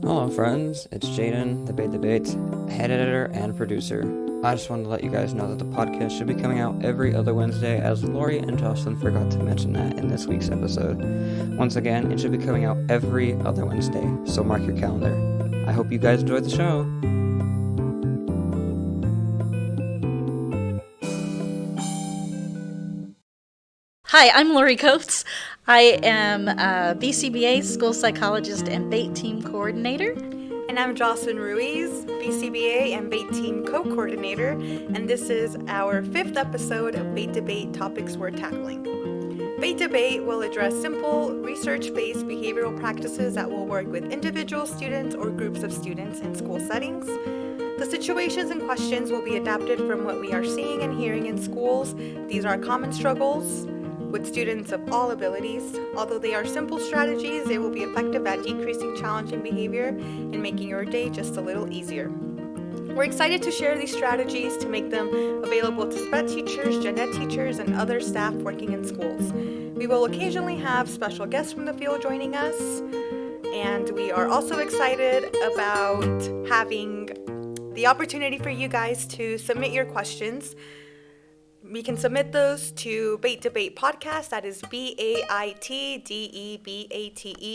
Hello, friends. It's Jaden, the Bait Debate, head editor and producer. I just wanted to let you guys know that the podcast should be coming out every other Wednesday, as Lori and Jocelyn forgot to mention that in this week's episode. Once again, it should be coming out every other Wednesday, so mark your calendar. I hope you guys enjoyed the show. Hi, I'm Lori Coates. I am a BCBA school psychologist and BAIT team coordinator. And I'm Jocelyn Ruiz, BCBA and BAIT team co-coordinator, and this is our 5th episode of BAIT Debate Topics We're Tackling. BAIT Debate will address simple, research-based behavioral practices that will work with individual students or groups of students in school settings. The situations and questions will be adapted from what we are seeing and hearing in schools. These are common struggles with students of all abilities. Although they are simple strategies, they will be effective at decreasing challenging behavior and making your day just a little easier. We're excited to share these strategies to make them available to SPED teachers, gen ed teachers, and other staff working in schools. We will occasionally have special guests from the field joining us, and we are also excited about having the opportunity for you guys to submit your questions. We can submit those to Bait Debate Podcast, that is BAITDEBATE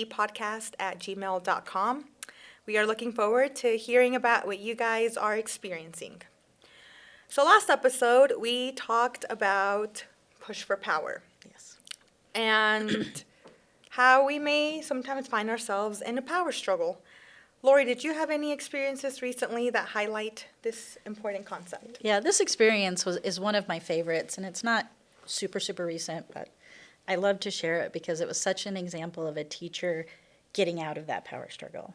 podcast at gmail.com. We are looking forward to hearing about what you guys are experiencing. So last episode, we talked about push for power. Yes. And how we may sometimes find ourselves in a power struggle. Lori, did you have any experiences recently that highlight this important concept? Yeah, this experience is one of my favorites, and it's not super recent, but I love to share it because it was such an example of a teacher getting out of that power struggle.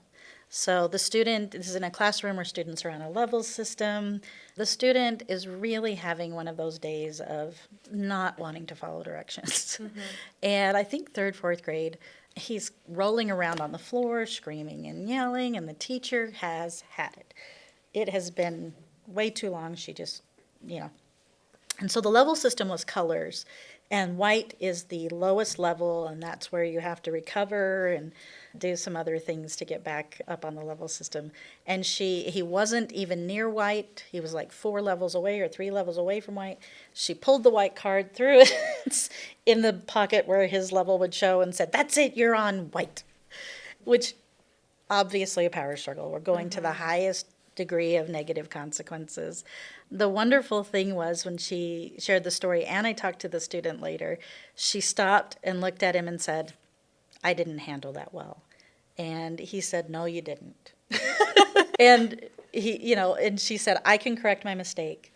So the student, this is in a classroom where students are on a level system. The student is really having one of those days of not wanting to follow directions. Mm-hmm. And I think 3rd, 4th grade, he's rolling around on the floor, screaming and yelling, and the teacher has had it. It has been way too long. She just, And so the level system was colors, and white is the lowest level, and that's where you have to recover and do some other things to get back up on the level system. And he wasn't even near white. He was like 4 levels away or 3 levels away from white. She pulled the white card, threw it in the pocket where his level would show, and said, "That's it, you're on white," which obviously a power struggle. We're going to the highest degree of negative consequences. The wonderful thing was when she shared the story, and I talked to the student later, she stopped and looked at him and said, "I didn't handle that well." And he said, "No, you didn't." And and she said, "I can correct my mistake."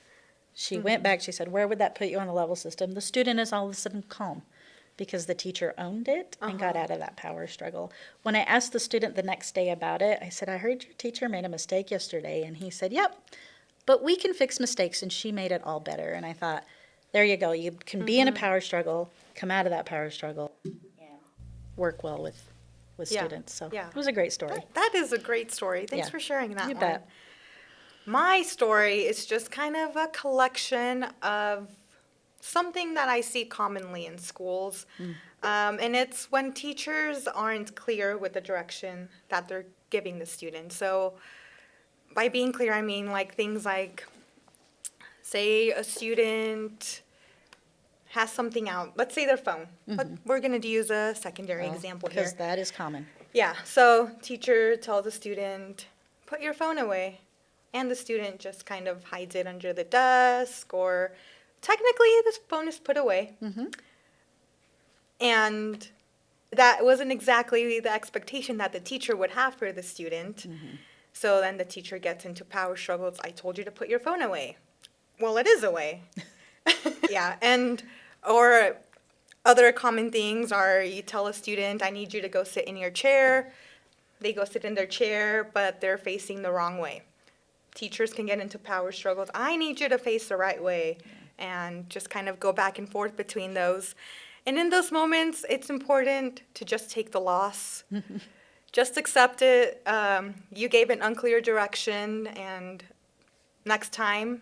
She went back, she said, "Where would that put you on the level system?" The student is all of a sudden calm because the teacher owned it and got out of that power struggle. When I asked the student the next day about it, I said, "I heard your teacher made a mistake yesterday." And he said, "Yep, but we can fix mistakes, and she made it all better." And I thought, there you go. You can be in a power struggle, come out of that power struggle, work well with students. So it was a great story. That is a great story. Thanks for sharing that. You bet. My story is just kind of a collection of something that I see commonly in schools. And it's when teachers aren't clear with the direction that they're giving the students. So by being clear, I mean things like, say a student has something out, let's say their phone. But we're going to use a secondary example here. Because that is common. Yeah, so teacher tells the student, "Put your phone away." And the student just kind of hides it under the desk, or technically this phone is put away. Mm-hmm. And that wasn't exactly the expectation that the teacher would have for the student. Mm-hmm. So then the teacher gets into power struggles. "I told you to put your phone away." Well, it is away. Yeah, or other common things are you tell a student, "I need you to go sit in your chair." They go sit in their chair, but they're facing the wrong way. Teachers can get into power struggles. "I need you to face the right way," and just kind of go back and forth between those. And in those moments, it's important to just take the loss. Just accept it. You gave an unclear direction, and next time,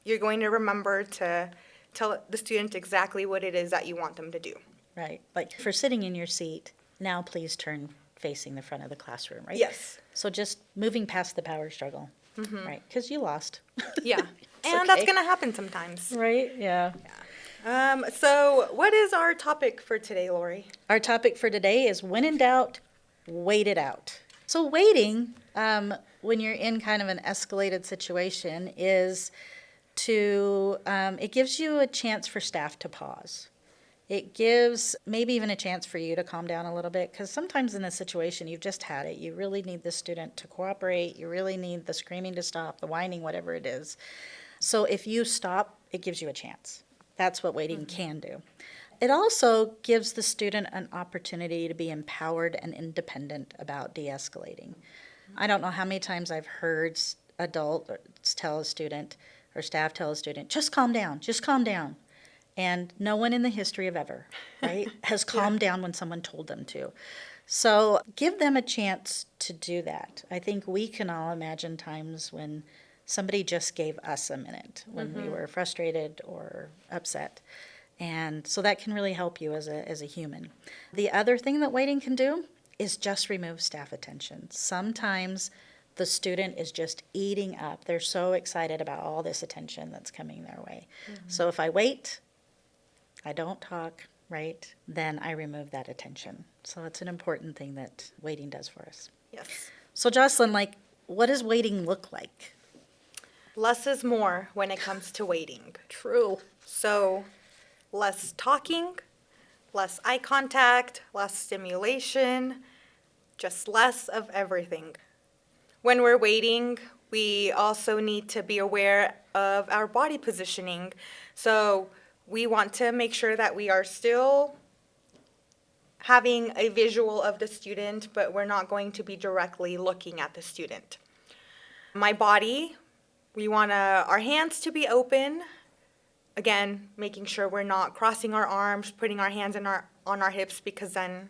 you're going to remember to tell the student exactly what it is that you want them to do. Right. Like for sitting in your seat, now please turn facing the front of the classroom, right? Yes. So just moving past the power struggle, right? Because you lost. Yeah. It's And that's okay. going to happen sometimes. Right? Yeah. So what is our topic for today, Lori? Our topic for today is when in doubt, wait it out. So waiting, when you're in kind of an escalated situation, is it gives you a chance for staff to pause. It gives maybe even a chance for you to calm down a little bit, because sometimes in this situation you've just had it. You really need the student to cooperate. You really need the screaming to stop, the whining, whatever it is. So if you stop, it gives you a chance. That's what waiting can do. It also gives the student an opportunity to be empowered and independent about de-escalating. I don't know how many times I've heard adults tell a student or staff tell a student, just calm down, just calm down. And no one in the history of ever, right, has calmed down when someone told them to. So give them a chance to do that. I think we can all imagine times when somebody just gave us a minute, when we were frustrated or upset. And so that can really help you as a human. The other thing that waiting can do is just remove staff attention. Sometimes the student is just eating up. They're so excited about all this attention that's coming their way. So if I wait, I don't talk, right, then I remove that attention. So it's an important thing that waiting does for us. Yes. So Jocelyn, what does waiting look like? Less is more when it comes to waiting. True. So less talking, less eye contact, less stimulation, just less of everything. When we're waiting, we also need to be aware of our body positioning. So we want to make sure that we are still having a visual of the student, but we're not going to be directly looking at the student. My body, we want our hands to be open. Again, making sure we're not crossing our arms, putting our hands on our hips, because then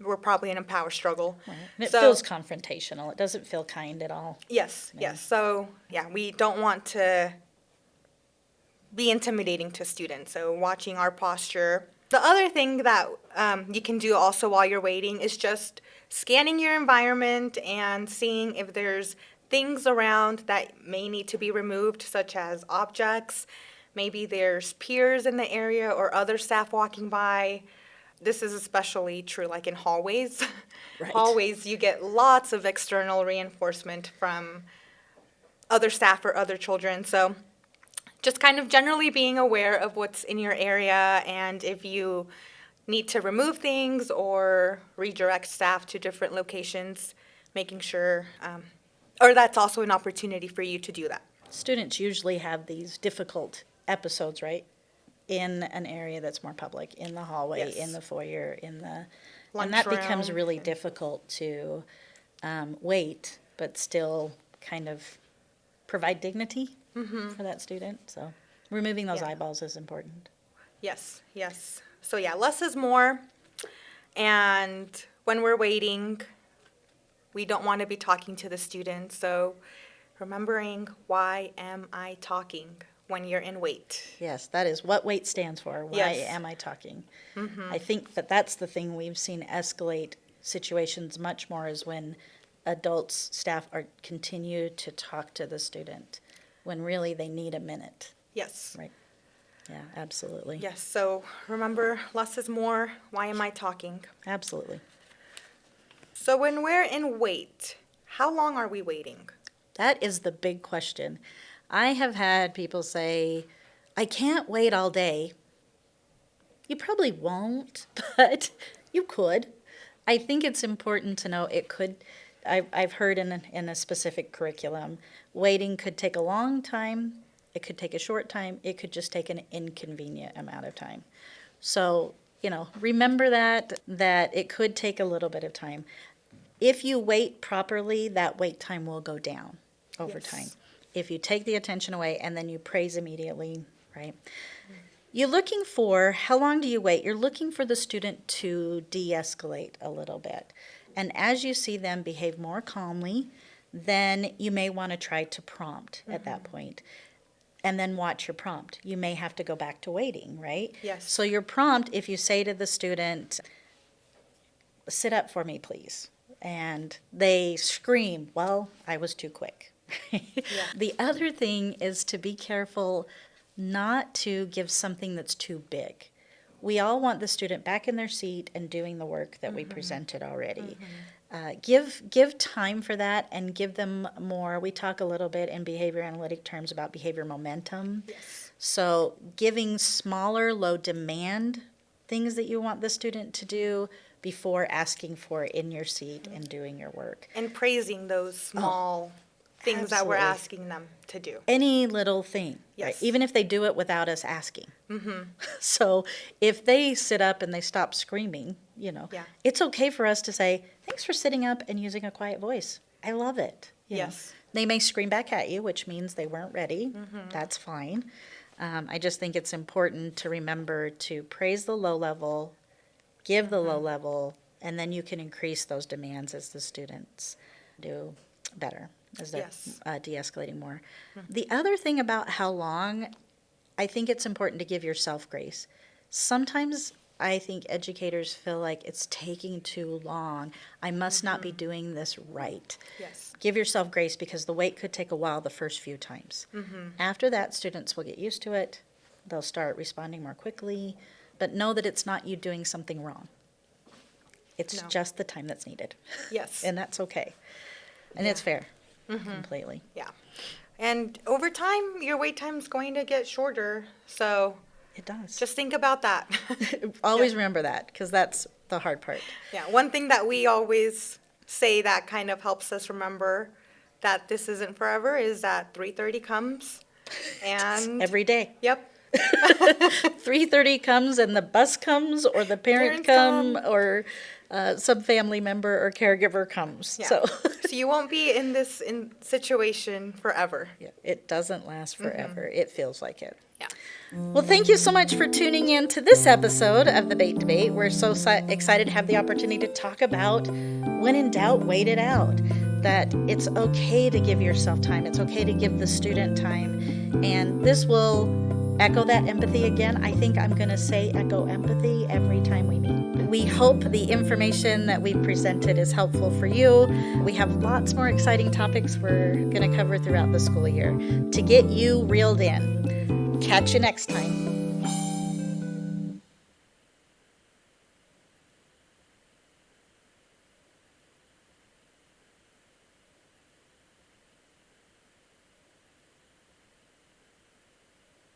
we're probably in a power struggle. Right. And it So- feels confrontational. It doesn't feel kind at all. Yes, yes. So, yeah, we don't want to be intimidating to students. So, watching our posture. The other thing that you can do also while you're waiting is just scanning your environment and seeing if there's things around that may need to be removed, such as objects. Maybe there's peers in the area or other staff walking by. This is especially true like in hallways. Right. Hallways, you get lots of external reinforcement from other staff or other children. So just kind of generally being aware of what's in your area, and if you need to remove things or redirect staff to different locations, making sure, or that's also an opportunity for you to do that. Students usually have these difficult episodes, right? In an area that's more public, in the hallway, Yes. in the foyer, and that Lunchroom. becomes really difficult to wait, but still kind of provide dignity for that student. So removing those Yeah. eyeballs is important. Yes, yes. So yeah, less is more. And when we're waiting, we don't want to be talking to the student. So remembering, why am I talking when you're in wait? Yes, that is what WAIT stands for. Why Yes. am I talking? I think that's the thing we've seen escalate situations much more, is when adults, staff continue to talk to the student when really they need a minute. Yes. Right. Yeah, absolutely. Yes, so remember, less is more. Why am I talking? Absolutely. So when we're in wait, how long are we waiting? That is the big question. I have had people say, I can't wait all day. You probably won't, but you could. I think it's important to know it could. I've heard in a specific curriculum, waiting could take a long time, it could take a short time, it could just take an inconvenient amount of time. So, remember that it could take a little bit of time. If you wait properly, that wait time will go down over Yes. time. If you take the attention away and then you praise immediately, right? You're looking for, how long do you wait? You're looking for the student to de-escalate a little bit. And as you see them behave more calmly, then you may want to try to prompt at that point. And then watch your prompt. You may have to go back to waiting, right? Yes. So your prompt, if you say to the student, sit up for me, please. And they scream, well, I was too quick. The other thing is to be careful not to give something that's too big. We all want the student back in their seat and doing the work that we presented already. Give time for that and give them more. We talk a little bit in behavior analytic terms about behavior momentum. Yes. So giving smaller, low demand things that you want the student to do before asking for in your seat and doing your work. And praising those small things that we're absolutely. asking them to do. Any little thing, right? Yes. Even if they do it without us asking. So if they sit up and they stop screaming, Yeah. it's okay for us to say, thanks for sitting up and using a quiet voice. I love it. you know. Yes. They may scream back at you, which means they weren't ready. That's fine. I just think it's important to remember to praise the low level, give the low level, and then you can increase those demands as the students do better, as they're Yes. de-escalating more. The other thing about how long, I think it's important to give yourself grace. Sometimes I think educators feel like it's taking too long. I must not be doing this right. Yes. Give yourself grace because the wait could take a while the first few times. After that, students will get used to it. They'll start responding more quickly, but know that it's not you doing something wrong. It's No. just the time that's needed, Yes. and that's okay. And it's fair, completely. Yeah. And over time, your wait time's going to get shorter. So It does. just think about that. Always remember that, because that's the hard part. Yeah. One thing that we always say that kind of helps us remember that this isn't forever is that 3:30 comes and Every day. yep. 3:30 comes and the bus comes, or the parent Parents come, come. or some family member or caregiver comes. Yeah. So So you won't be in this situation forever. yeah, it doesn't last forever. It feels like it. Yeah. Well, thank you so much for tuning in to this episode of the Bait Debate. We're so excited to have the opportunity to talk about when in doubt, wait it out. That it's okay to give yourself time. It's okay to give the student time. And this will echo that empathy again. I think I'm going to say echo empathy every time we meet. We hope the information that we presented is helpful for you. We have lots more exciting topics we're going to cover throughout the school year to get you reeled in. Catch you next time.